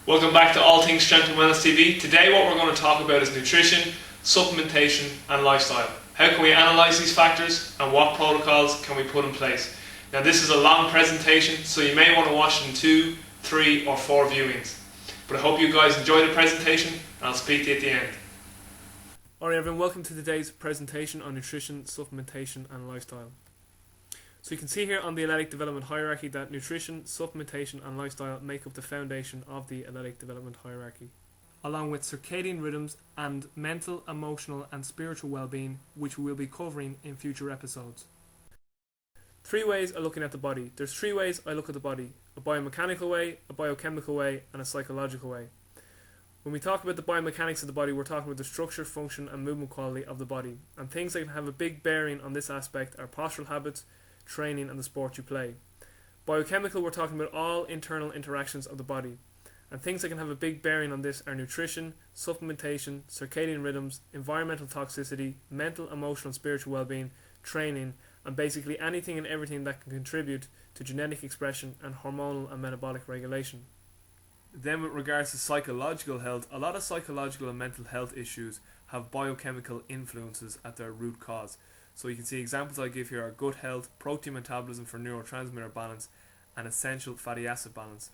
Welcome back to All Things Strength and Wellness TV. Today what we're going to talk about is nutrition, supplementation and lifestyle. How can we analyse these factors and what protocols can we put in place? Now this is a long presentation, so you may want to watch it in 2, 3 or 4 viewings. But I hope you guys enjoy the presentation and I'll speak to you at the end. Alright everyone, welcome to today's presentation on nutrition, supplementation and lifestyle. So you can see here on the athletic development hierarchy that nutrition, supplementation and lifestyle make up the foundation of the athletic development hierarchy, along with circadian rhythms and mental, emotional and spiritual well-being, which we will be covering in future episodes. 3 ways of looking at the body. There's 3 ways I look at the body: a biomechanical way, a biochemical way and a psychological way. When we talk about the biomechanics of the body, we're talking about the structure, function and movement quality of the body, and things that can have a big bearing on this aspect are postural habits, training and the sport you play. Biochemical, we're talking about all internal interactions of the body, and things that can have a big bearing on this are nutrition, supplementation, circadian rhythms, environmental toxicity, mental, emotional and spiritual well-being, training, and basically anything and everything that can contribute to genetic expression and hormonal and metabolic regulation. Then with regards to psychological health, a lot of psychological and mental health issues have biochemical influences at their root cause. So you can see examples I give here are gut health, protein metabolism for neurotransmitter balance, and essential fatty acid balance.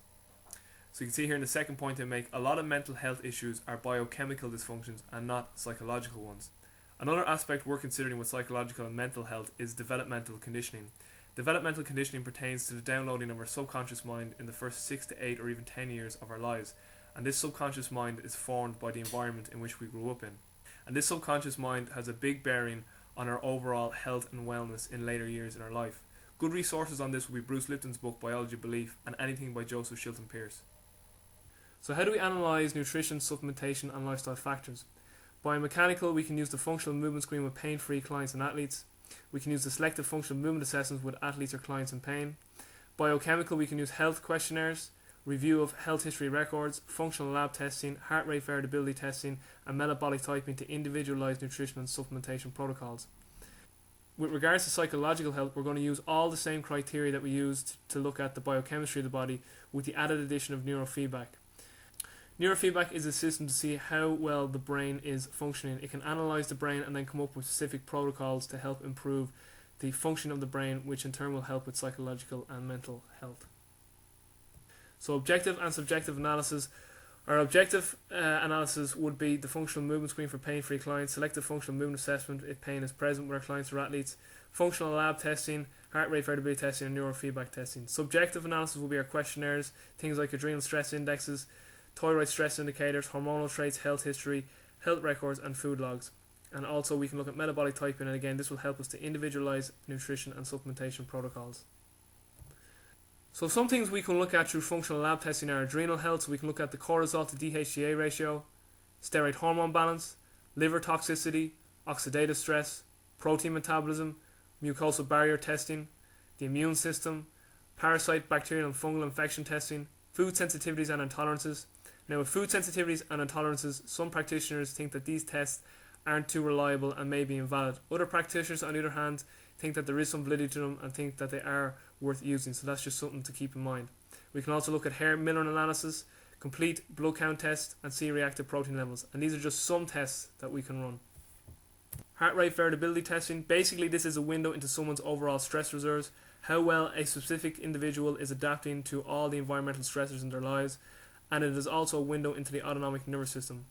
So you can see here in the second point I make, a lot of mental health issues are biochemical dysfunctions and not psychological ones. Another aspect we're considering with psychological and mental health is developmental conditioning. Developmental conditioning pertains to the downloading of our subconscious mind in the first 6 to 8 or even 10 years of our lives. And this subconscious mind is formed by the environment in which we grew up in. And this subconscious mind has a big bearing on our overall health and wellness in later years in our life. Good resources on this will be Bruce Lipton's book Biology of Belief and anything by Joseph Shilton Pearce. So how do we analyse nutrition, supplementation and lifestyle factors? Biomechanical, we can use the functional movement screen with pain-free clients and athletes. We can use the selective functional movement assessments with athletes or clients in pain. Biochemical, we can use health questionnaires, review of health history records, functional lab testing, heart rate variability testing and metabolic typing to individualise nutrition and supplementation protocols. With regards to psychological health, we're going to use all the same criteria that we used to look at the biochemistry of the body with the added addition of neurofeedback. Neurofeedback is a system to see how well the brain is functioning. It can analyse the brain and then come up with specific protocols to help improve the function of the brain, which in turn will help with psychological and mental health. So objective and subjective analysis. Our objective analysis would be the functional movement screen for pain-free clients, selective functional movement assessment if pain is present with our clients or athletes, functional lab testing, heart rate variability testing and neurofeedback testing. Subjective analysis will be our questionnaires, things like adrenal stress indexes, thyroid stress indicators, hormonal traits, health history, health records and food logs. And also we can look at metabolic typing, and again this will help us to individualise nutrition and supplementation protocols. So some things we can look at through functional lab testing are adrenal health. So we can look at the cortisol to DHEA ratio, steroid hormone balance, liver toxicity, oxidative stress, protein metabolism, mucosal barrier testing, the immune system, parasite, bacterial and fungal infection testing, food sensitivities and intolerances. Now with food sensitivities and intolerances, some practitioners think that these tests aren't too reliable and may be invalid. Other practitioners on the other hand think that there is some validity to them and think that they are worth using, so that's just something to keep in mind. We can also look at hair mineral analysis, complete blood count test and C-reactive protein levels, and these are just some tests that we can run. Heart rate variability testing, basically this is a window into someone's overall stress reserves, how well a specific individual is adapting to all the environmental stressors in their lives, and it is also a window into the autonomic nervous system.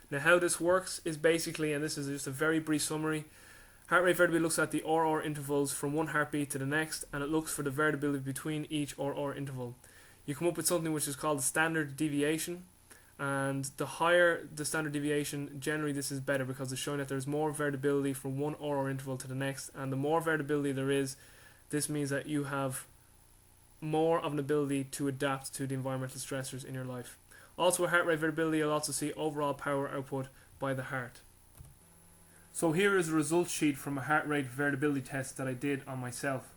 Now how this works is basically, and this is just a very brief summary, heart rate variability looks at the RR intervals from one heartbeat to the next, and it looks for the variability between each RR interval. You come up with something which is called the standard deviation, and the higher the standard deviation, generally this is better because it's showing that there's more variability from one RR interval to the next, and the more variability there is, this means that you have more of an ability to adapt to the environmental stressors in your life. Also with heart rate variability, you'll also see overall power output by the heart. So here is a results sheet from a heart rate variability test that I did on myself.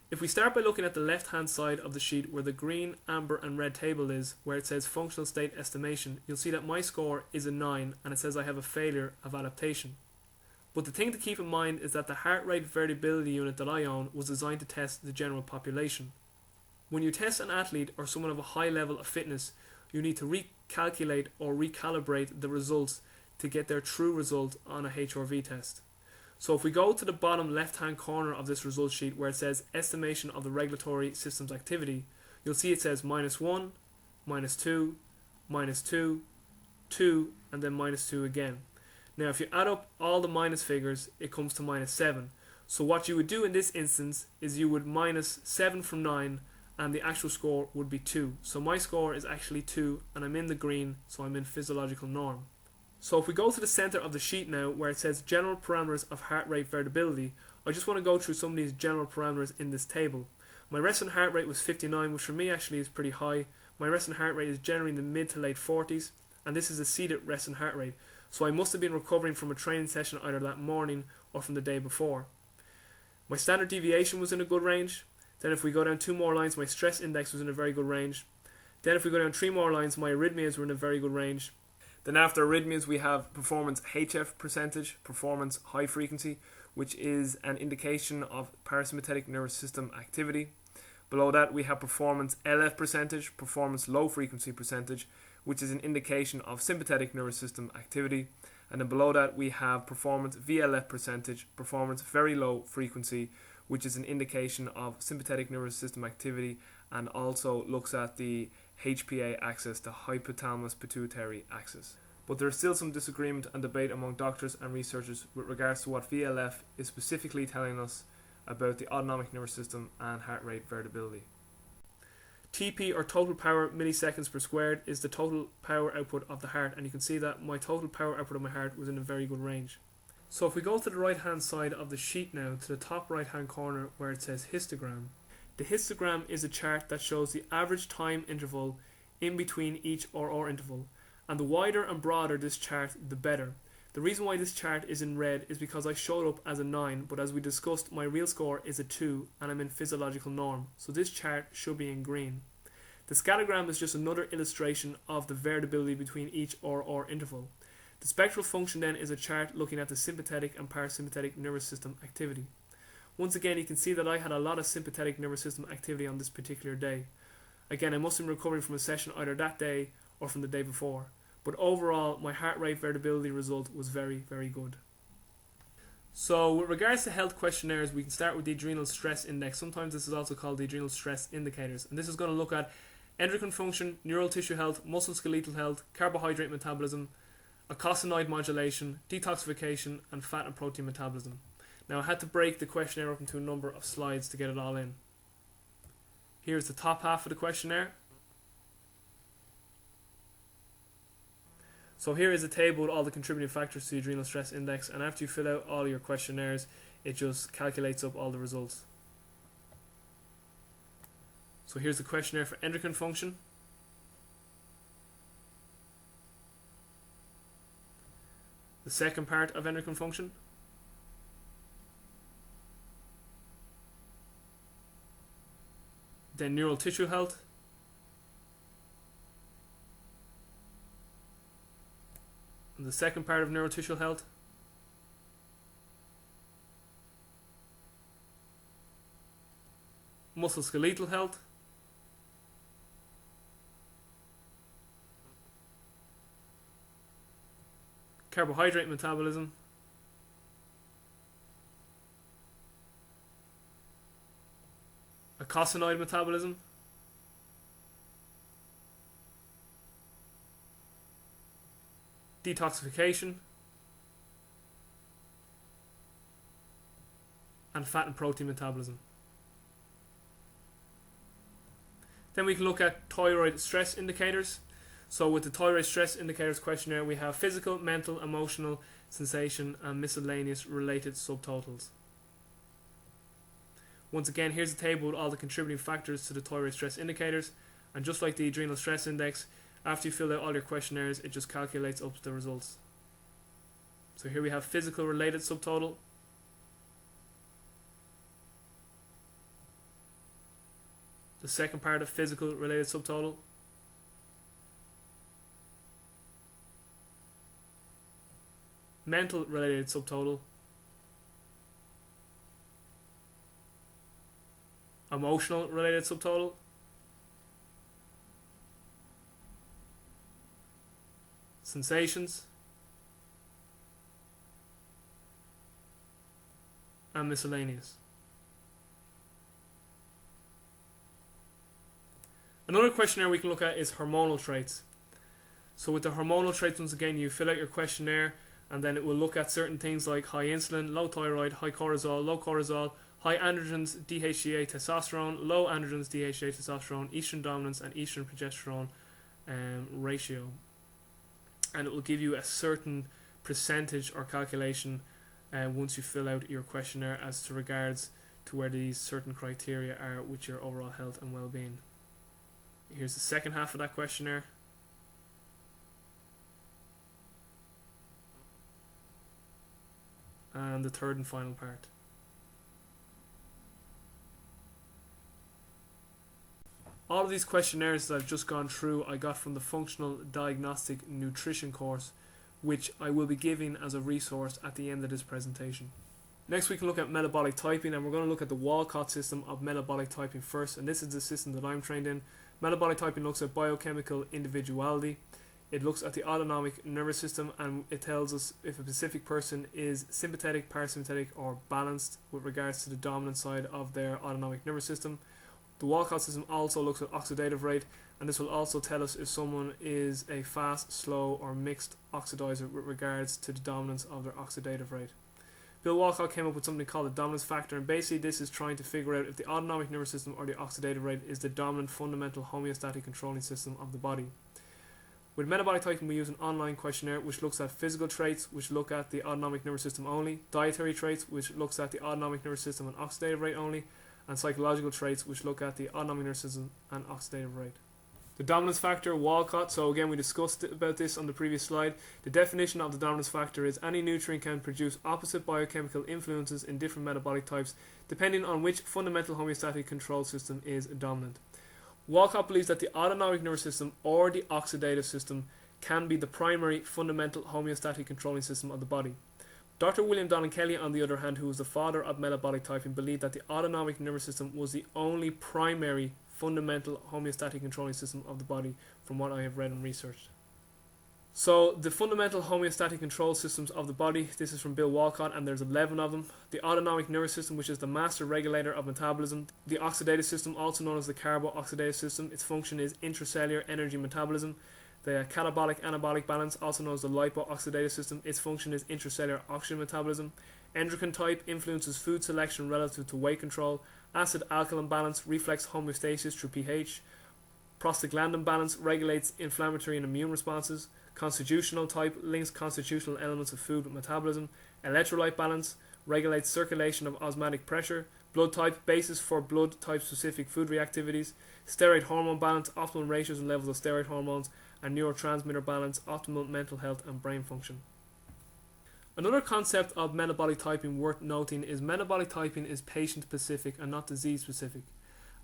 If we start by looking at the left hand side of the sheet where the green, amber and red table is, where it says functional state estimation, you'll see that my score is a 9 and it says I have a failure of adaptation. But the thing to keep in mind is that the heart rate variability unit that I own was designed to test the general population. When you test an athlete or someone of a high level of fitness, you need to recalculate or recalibrate the results to get their true result on a HRV test. So if we go to the bottom left hand corner of this result sheet where it says estimation of the regulatory system's activity, you'll see it says -1, -2, -2, 2, and then -2 again. Now if you add up all the minus figures, it comes to -7. So what you would do in this instance is you would minus 7 from 9, and the actual score would be 2. So my score is actually 2, and I'm in the green, so I'm in physiological norm. So if we go to the center of the sheet now, where it says general parameters of heart rate variability, I just want to go through some of these general parameters in this table. My resting heart rate was 59, which for me actually is pretty high. My resting heart rate is generally in the mid to late 40s, and this is a seated resting heart rate. So I must have been recovering from a training session either that morning or from the day before. My standard deviation was in a good range. Then if we go down 2 more lines, my stress index was in a very good range. Then if we go down 3 more lines, my arrhythmias were in a very good range. Then after arrhythmias, we have performance HF percentage, performance high frequency, which is an indication of parasympathetic nervous system activity. Below that, we have performance LF percentage, performance low frequency percentage, which is an indication of sympathetic nervous system activity. And then below that, we have performance VLF percentage, performance very low frequency, which is an indication of sympathetic nervous system activity, and also looks at the HPA axis, the hypothalamus pituitary axis. But there is still some disagreement and debate among doctors and researchers with regards to what VLF is specifically telling us about the autonomic nervous system and heart rate variability. TP, or total power milliseconds per squared, is the total power output of the heart, and you can see that my total power output of my heart was in a very good range. So if we go to the right hand side of the sheet now, to the top right hand corner where it says histogram, the histogram is a chart that shows the average time interval in between each RR interval, and the wider and broader this chart, the better. The reason why this chart is in red is because I showed up as a 9, but as we discussed, my real score is a 2 and I'm in physiological norm, so this chart should be in green. The scattergram is just another illustration of the variability between each RR interval. The spectral function then is a chart looking at the sympathetic and parasympathetic nervous system activity. Once again, you can see that I had a lot of sympathetic nervous system activity on this particular day. Again, I must have been recovering from a session either that day or from the day before. But overall, my heart rate variability result was very, very good. So with regards to health questionnaires, we can start with the adrenal stress index. Sometimes this is also called the adrenal stress indicators. And this is going to look at endocrine function, neural tissue health, musculoskeletal health, carbohydrate metabolism, eicosanoid modulation, detoxification, and fat and protein metabolism. Now I had to break the questionnaire up into a number of slides to get it all in. Here's the top half of the questionnaire. So here is a table with all the contributing factors to the adrenal stress index, and after you fill out all your questionnaires, it just calculates up all the results. So here's the questionnaire for endocrine function. The second part of endocrine function. Then neural tissue health. And the second part of neural tissue health. Musculoskeletal health. Carbohydrate metabolism. Eicosanoid metabolism. Detoxification. And fat and protein metabolism. Then we can look at thyroid stress indicators. So with the thyroid stress indicators questionnaire, we have physical, mental, emotional, sensation, and miscellaneous related subtotals. Once again, here's a table with all the contributing factors to the thyroid stress indicators, and just like the adrenal stress index, after you fill out all your questionnaires, it just calculates up the results. So here we have physical related subtotal, the second part of physical related subtotal, mental related subtotal, emotional related subtotal, sensations, and miscellaneous. Another questionnaire we can look at is hormonal traits. So with the hormonal traits, once again, you fill out your questionnaire and then it will look at certain things like high insulin, low thyroid, high cortisol, low cortisol, high androgens, DHEA, testosterone, low androgens, DHEA, testosterone, estrogen dominance, and estrogen progesterone ratio. And it will give you a certain percentage or calculation once you fill out your questionnaire as to regards to where these certain criteria are with your overall health and well-being. Here's the second half of that questionnaire. And the third and final part. All of these questionnaires that I've just gone through I got from the Functional Diagnostic Nutrition course, which I will be giving as a resource at the end of this presentation. Next we can look at metabolic typing, and we're going to look at the Walcott system of metabolic typing first, and this is the system that I'm trained in. Metabolic typing looks at biochemical individuality. It looks at the autonomic nervous system, and it tells us if a specific person is sympathetic, parasympathetic, or balanced with regards to the dominant side of their autonomic nervous system. The Walcott system also looks at oxidative rate, and this will also tell us if someone is a fast, slow, or mixed oxidizer with regards to the dominance of their oxidative rate. Bill Walcott came up with something called the dominance factor, and basically this is trying to figure out if the autonomic nervous system or the oxidative rate is the dominant fundamental homeostatic controlling system of the body. With metabolic typing we use an online questionnaire which looks at physical traits which look at the autonomic nervous system only, dietary traits which looks at the autonomic nervous system and oxidative rate only, and psychological traits which look at the autonomic nervous system and oxidative rate. The dominance factor, Walcott, so again we discussed about this on the previous slide. The definition of the dominance factor is any nutrient can produce opposite biochemical influences in different metabolic types depending on which fundamental homeostatic control system is dominant. Walcott believes that the autonomic nervous system or the oxidative system can be the primary fundamental homeostatic controlling system of the body. Dr. William Donnan Kelly, on the other hand, who was the father of metabolic typing, believed that the autonomic nervous system was the only primary fundamental homeostatic controlling system of the body, from what I have read and researched. So the fundamental homeostatic control systems of the body, this is from Bill Walcott, and there's 11 of them. The autonomic nervous system, which is the master regulator of metabolism. The oxidative system, also known as the carbo-oxidative system, its function is intracellular energy metabolism. The catabolic anabolic balance, also known as the lipo-oxidative system, its function is intracellular oxygen metabolism. Endocrine type influences food selection relative to weight control. Acid-alkaline balance, reflex homeostasis through pH. Prostaglandin balance regulates inflammatory and immune responses. Constitutional type links constitutional elements of food with metabolism. Electrolyte balance regulates circulation of osmotic pressure. Blood type, basis for blood type specific food reactivities. Steroid hormone balance, optimal ratios and levels of steroid hormones. And neurotransmitter balance, optimal mental health and brain function. Another concept of metabolic typing worth noting is metabolic typing is patient specific and not disease specific.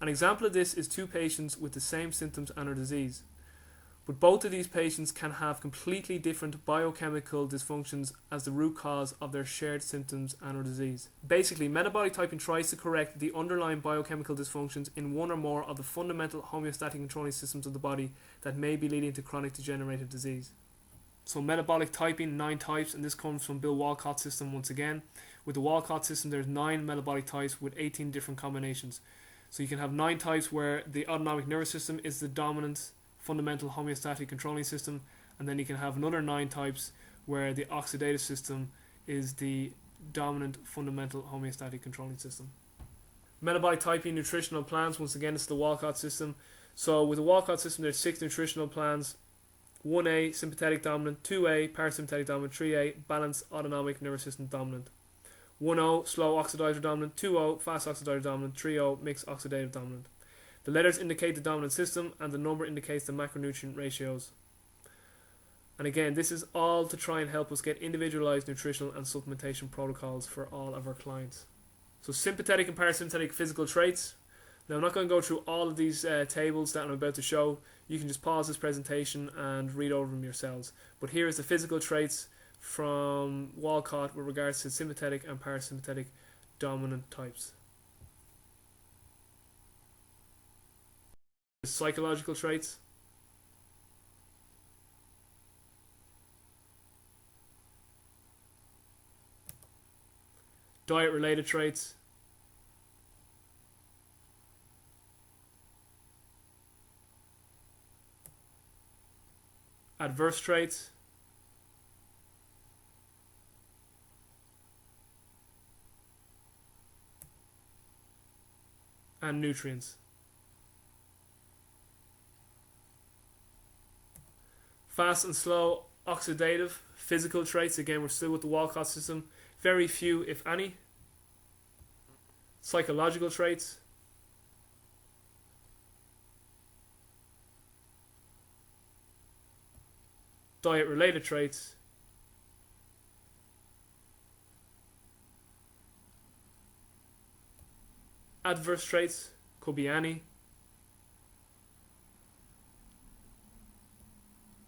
An example of this is two patients with the same symptoms and or disease. But both of these patients can have completely different biochemical dysfunctions as the root cause of their shared symptoms and or disease. Basically, metabolic typing tries to correct the underlying biochemical dysfunctions in one or more of the fundamental homeostatic controlling systems of the body that may be leading to chronic degenerative disease. So metabolic typing, 9 types, and this comes from Bill Walcott's system once again. With the Walcott system, there's 9 metabolic types with 18 different combinations. So you can have 9 types where the autonomic nervous system is the dominant fundamental homeostatic controlling system, and then you can have another 9 types where the oxidative system is the dominant fundamental homeostatic controlling system. Metabolic typing nutritional plans, once again it's the Walcott system. So with the Walcott system there's 6 nutritional plans. 1A sympathetic dominant, 2A parasympathetic dominant, 3A balanced autonomic nervous system dominant, 1O slow oxidizer dominant, 2O fast oxidizer dominant, 3O mixed oxidative dominant. The letters indicate the dominant system and the number indicates the macronutrient ratios. And again, this is all to try and help us get individualized nutritional and supplementation protocols for all of our clients. So sympathetic and parasympathetic physical traits. Now I'm not going to go through all of these tables that I'm about to show. You can just pause this presentation and read over them yourselves. But here is the physical traits from Walcott with regards to sympathetic and parasympathetic dominant types. Psychological traits. diet-related traits, adverse traits, and nutrients. Fast and slow oxidative physical traits, again we're still with the Walcott system, very few if any. Psychological traits, diet related traits, adverse traits, could be any,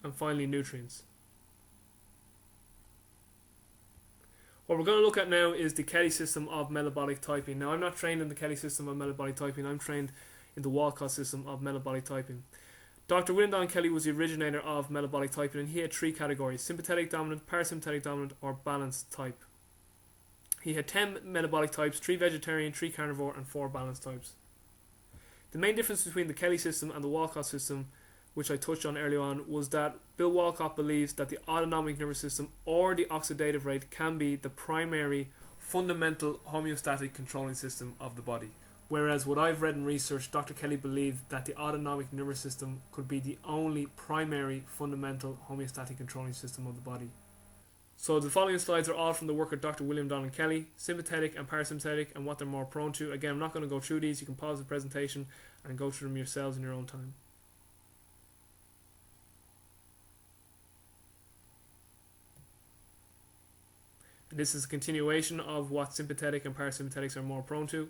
and finally nutrients. What we're going to look at now is the Kelly system of metabolic typing. Now, I'm not trained in the Kelly system of metabolic typing, I'm trained in the Walcott system of metabolic typing. Dr. William Donald Kelly was the originator of metabolic typing, and he had three categories: sympathetic dominant, parasympathetic dominant, or balanced type. He had 10 metabolic types, 3 vegetarian, 3 carnivore, and 4 balanced types. The main difference between the Kelly system and the Walcott system, which I touched on earlier on, was that Bill Walcott believes that the autonomic nervous system or the oxidative rate can be the primary fundamental homeostatic controlling system of the body. Whereas what I've read and researched, Dr. Kelly believed that the autonomic nervous system could be the only primary fundamental homeostatic controlling system of the body. So the following slides are all from the work of Dr. William Donald Kelly, sympathetic and parasympathetic and what they're more prone to. Again, I'm not going to go through these, you can pause the presentation and go through them yourselves in your own time. And this is a continuation of what sympathetic and parasympathetics are more prone to.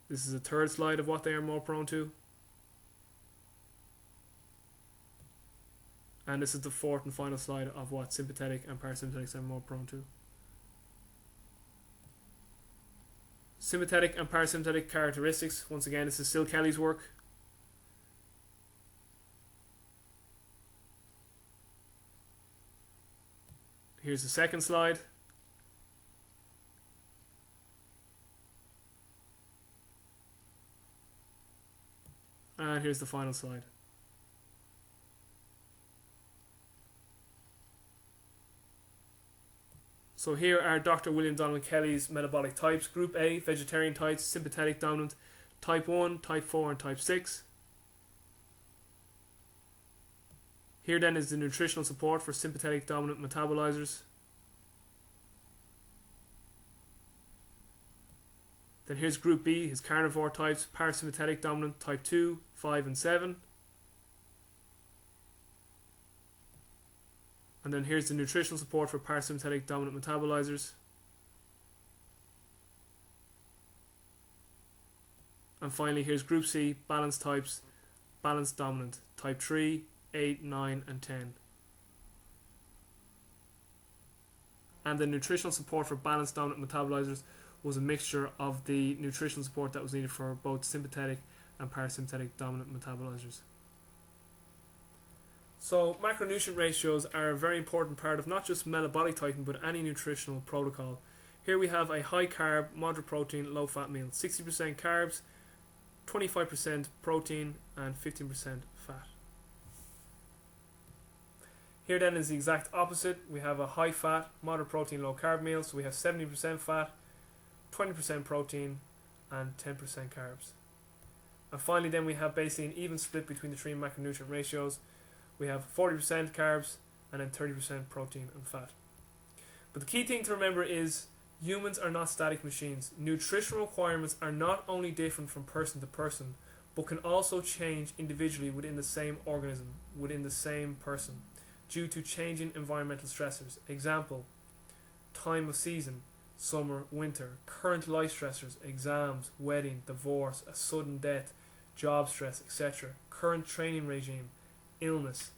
This is a third slide of what they are more prone to. And this is the fourth and final slide of what sympathetic and parasympathetics are more prone to. Sympathetic and parasympathetic characteristics. Once again, this is still Kelly's work. Here's the second slide. And here's the final slide. So here are Dr. William Donald Kelly's metabolic types. Group A, vegetarian types, sympathetic dominant, type 1, type 4, and type 6. Here then is the nutritional support for sympathetic dominant metabolizers. Then here's group B, his carnivore types, parasympathetic dominant, type 2, 5, and 7. And then here's the nutritional support for parasympathetic dominant metabolizers. And finally here's group C, balanced types, balanced dominant, type 3, 8, 9, and 10. And the nutritional support for balanced dominant metabolizers was a mixture of the nutritional support that was needed for both sympathetic and parasympathetic dominant metabolizers. So macronutrient ratios are a very important part of not just metabolic typing but any nutritional protocol. Here we have a high carb, moderate protein, low fat meal. 60% carbs, 25% protein, and 15% fat. Here then is the exact opposite. We have a high fat, moderate protein, low carb meal. So we have 70% fat, 20% protein, and 10% carbs. And finally then we have basically an even split between the three macronutrient ratios. We have 40% carbs and then 30% protein and fat. But the key thing to remember is humans are not static machines. Nutritional requirements are not only different from person to person, but can also change individually within the same organism, within the same person, due to changing environmental stressors. Example, time of season, summer, winter, current life stressors, exams, wedding, divorce, a sudden death, job stress, etc., current training regime, illness.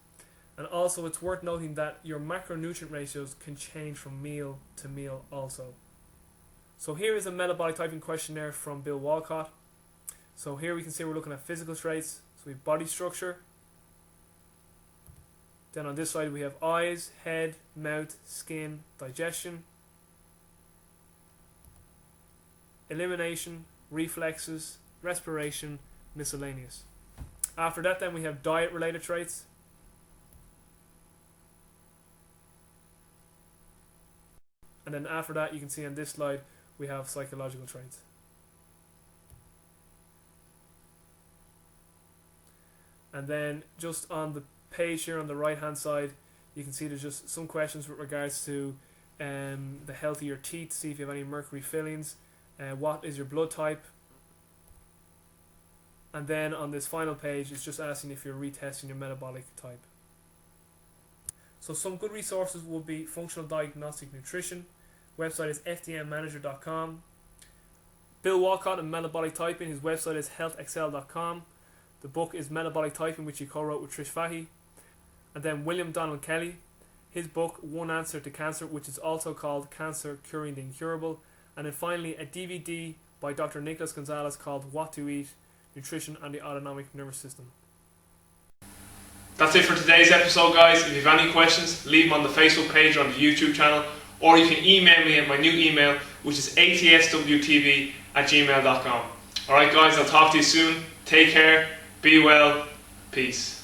And also it's worth noting that your macronutrient ratios can change from meal to meal also. So here is a metabolic typing questionnaire from Bill Walcott. So here we can see we're looking at physical traits. So we have body structure, Then on this side we have eyes, head, mouth, skin, digestion, elimination, reflexes, respiration, miscellaneous. After that then we have diet related traits. And then after that you can see on this slide we have psychological traits. And then just on the page here on the right hand side you can see there's just some questions with regards to the health of your teeth, see if you have any mercury fillings, what is your blood type, and then on this final page it's just asking if you're retesting your metabolic type. So some good resources will be Functional Diagnostic Nutrition. Website is fdmmanager.com. Bill Walcott and Metabolic Typing, his website is healthexcel.com. The book is Metabolic Typing, which he co-wrote with Trish Fahey. And then William Donald Kelly, his book One Answer to Cancer, which is also called Cancer Curing the Incurable. And then finally a DVD by Dr. Nicholas Gonzalez called What to Eat, Nutrition and the Autonomic Nervous System. That's it for today's episode, guys. If you have any questions, leave them on the Facebook page or on the YouTube channel, or you can email me at my new email, which is atswtv@gmail.com. Alright guys, I'll talk to you soon. Take care, be well, peace.